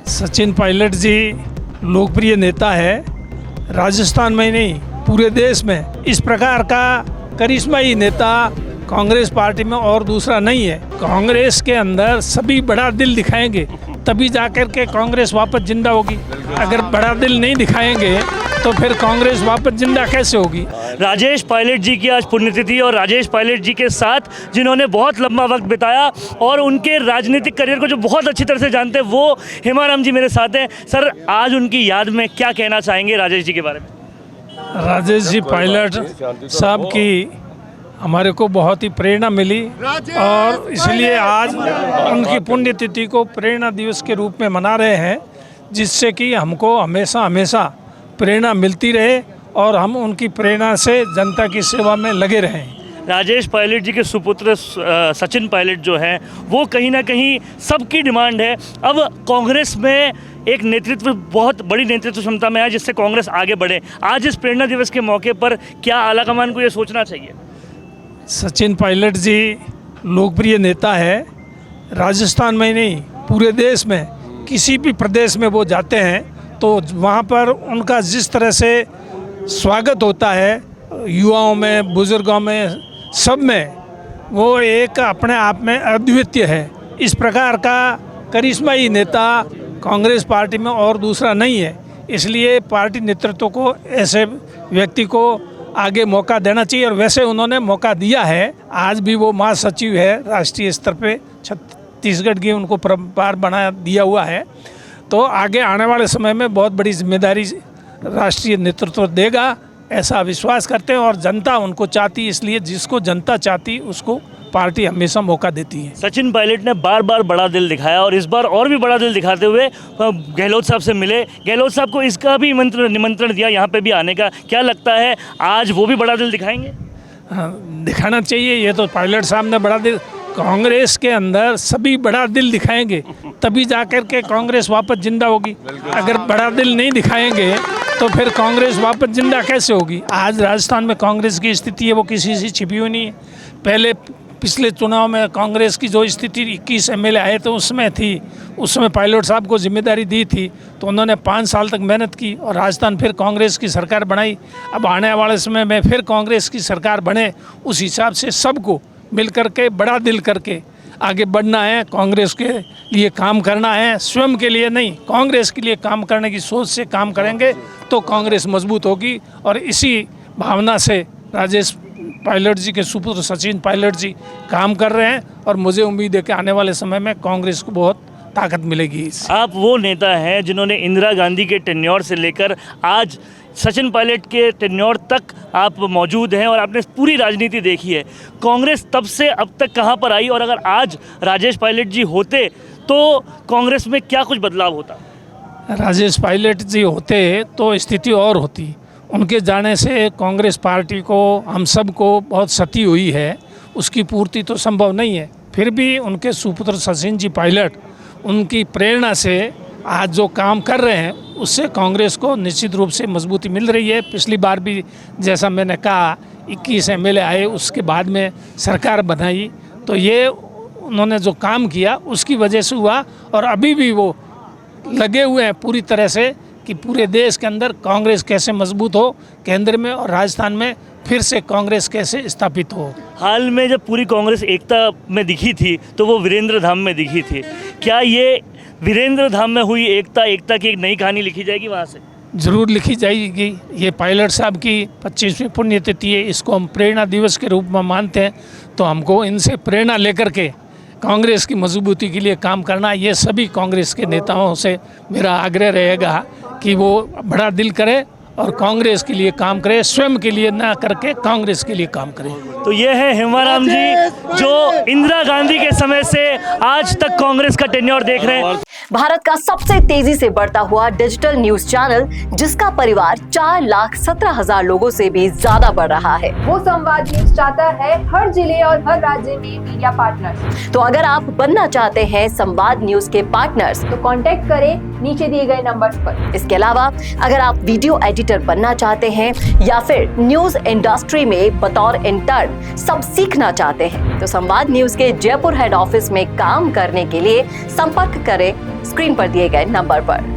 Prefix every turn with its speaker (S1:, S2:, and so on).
S1: सचिन पायलट जी लोकप्रिय नेता है, राजस्थान में नहीं पूरे देश में। इस प्रकार का करिश्माई नेता कांग्रेस पार्टी में और दूसरा नहीं है। कांग्रेस के अंदर सभी बड़ा दिल दिखाएंगे तभी जाकर के कांग्रेस वापस जिंदा होगी। अगर बड़ा दिल नहीं दिखाएंगे तो फिर कांग्रेस वापस जिंदा कैसे होगी।
S2: राजेश पायलट जी की आज पुण्यतिथि और राजेश पायलट जी के साथ जिन्होंने बहुत लंबा वक्त बिताया और उनके राजनीतिक करियर को जो बहुत अच्छी तरह से जानते हैं वो हेमाराम जी मेरे साथ हैं। सर, आज उनकी याद में क्या कहना चाहेंगे राजेश जी के बारे में?
S1: राजेश जी पायलट साहब की हमारे को बहुत ही प्रेरणा मिली और इसलिए आज उनकी पुण्यतिथि को प्रेरणा दिवस के रूप में मना रहे हैं, जिससे कि हमको हमेशा हमेशा प्रेरणा मिलती रहे और हम उनकी प्रेरणा से जनता की सेवा में लगे रहें।
S2: राजेश पायलट जी के सुपुत्र सचिन पायलट जो हैं वो कहीं ना कहीं सबकी डिमांड है। अब कांग्रेस में एक नेतृत्व, बहुत बड़ी नेतृत्व क्षमता में है जिससे कांग्रेस आगे बढ़े। आज इस प्रेरणा दिवस के मौके पर क्या आलाकमान को ये सोचना चाहिए?
S1: सचिन पायलट जी लोकप्रिय नेता है, राजस्थान में नहीं पूरे देश में। किसी भी प्रदेश में वो जाते हैं तो वहाँ पर उनका जिस तरह से स्वागत होता है, युवाओं में, बुजुर्गों में, सब में, वो एक अपने आप में अद्वितीय है। इस प्रकार का करिश्माई नेता कांग्रेस पार्टी में और दूसरा नहीं है। इसलिए पार्टी नेतृत्व को ऐसे व्यक्ति को आगे मौका देना चाहिए और वैसे उन्होंने मौका दिया है। आज भी वो महासचिव है राष्ट्रीय स्तर पे, छत्तीसगढ़ की उनको प्रभार बना दिया हुआ है। तो आगे आने वाले समय में बहुत बड़ी जिम्मेदारी राष्ट्रीय नेतृत्व देगा, ऐसा विश्वास करते हैं और जनता उनको चाहती, इसलिए जिसको जनता चाहती उसको पार्टी हमेशा मौका देती है।
S2: सचिन पायलट ने बार बार बड़ा दिल दिखाया और इस बार और भी बड़ा दिल दिखाते हुए गहलोत साहब से मिले। गहलोत साहब को इसका भी निमंत्रण दिया यहाँ पे भी आने का। क्या लगता है आज वो भी बड़ा दिल दिखाएंगे?
S1: हाँ, दिखाना चाहिए। ये तो पायलट साहब ने बड़ा दिल, कांग्रेस के अंदर सभी बड़ा दिल दिखाएंगे तभी जाकर के कांग्रेस वापस जिंदा होगी। अगर बड़ा दिल नहीं दिखाएंगे तो फिर कांग्रेस वापस जिंदा कैसे होगी। आज राजस्थान में कांग्रेस की स्थिति है वो किसी से छिपी हुई नहीं है। पहले पिछले चुनाव में कांग्रेस की जो स्थिति 21 एमएलए आए तो उसमें थी, उसमें पायलट साहब को जिम्मेदारी दी थी तो उन्होंने 5 साल तक मेहनत की और राजस्थान फिर कांग्रेस की सरकार बनाई। अब आने वाले समय में फिर कांग्रेस की सरकार बने, उस हिसाब से सबको मिल करके बड़ा दिल करके आगे बढ़ना है, कांग्रेस के लिए काम करना है, स्वयं के लिए नहीं, कांग्रेस के लिए काम करने की सोच से काम करेंगे तो कांग्रेस मजबूत होगी। और इसी भावना से राजेश पायलट जी के सुपुत्र सचिन पायलट जी काम कर रहे हैं और मुझे उम्मीद है कि आने वाले समय में कांग्रेस को बहुत ताकत मिलेगी।
S2: आप वो नेता हैं जिन्होंने इंदिरा गांधी के टेन्योर से लेकर आज सचिन पायलट के टेन्योर तक आप मौजूद हैं और आपने पूरी राजनीति देखी है। कांग्रेस तब से अब तक कहां पर आई और अगर आज राजेश पायलट जी होते तो कांग्रेस में क्या कुछ बदलाव होता?
S1: राजेश पायलट जी होते तो स्थिति और होती। उनके जाने से कांग्रेस पार्टी को, हम सब को बहुत क्षति हुई है, उसकी पूर्ति तो संभव नहीं है। फिर भी उनके सुपुत्र सचिन जी पायलट, उनकी प्रेरणा से आज जो काम कर रहे हैं उससे कांग्रेस को निश्चित रूप से मजबूती मिल रही है। पिछली बार भी जैसा मैंने कहा 21 एमएलए आए, उसके बाद में सरकार बनाई, तो ये उन्होंने जो काम किया उसकी वजह से हुआ और अभी भी वो लगे हुए हैं पूरी तरह से कि पूरे देश के अंदर कांग्रेस कैसे मजबूत हो, केंद्र में और राजस्थान में फिर से कांग्रेस कैसे स्थापित हो।
S2: हाल में जब पूरी कांग्रेस एकता में दिखी थी तो वो वीरेंद्र धाम में दिखी थी। क्या ये वीरेंद्र धाम में हुई एकता की एक नई कहानी लिखी जाएगी वहाँ से?
S1: ज़रूर लिखी जाएगी। ये पायलट साहब की 25वीं पुण्यतिथि है, इसको हम प्रेरणा दिवस के रूप में मानते हैं, तो हमको इनसे प्रेरणा लेकर के कांग्रेस की मजबूती के लिए काम करना, ये सभी कांग्रेस के नेताओं से मेरा आग्रह रहेगा कि वो बड़ा दिल करे और कांग्रेस के लिए काम करे, स्वयं के लिए ना करके कांग्रेस के लिए काम करे।
S2: तो ये है हेमाराम जी जो इंदिरा गांधी के समय से आज तक कांग्रेस का टेन्योर देख रहे हैं।
S3: भारत का सबसे तेजी से बढ़ता हुआ डिजिटल न्यूज चैनल, जिसका परिवार 4,17,000 लोगों से भी ज्यादा बढ़ रहा है।
S4: वो संवाद न्यूज चाहता है हर जिले और हर राज्य में मीडिया पार्टनर्स।
S3: तो अगर आप बनना चाहते हैं संवाद न्यूज के पार्टनर्स
S4: तो कांटेक्ट करें नीचे दिए गए नंबर्स पर।
S3: इसके अलावा अगर आप वीडियो एडिटर बनना चाहते हैं या फिर न्यूज इंडस्ट्री में बतौर इंटर्न सब सीखना चाहते हैं तो संवाद न्यूज के जयपुर हेड ऑफिस में काम करने के लिए संपर्क करें स्क्रीन पर दिए गए नंबर पर।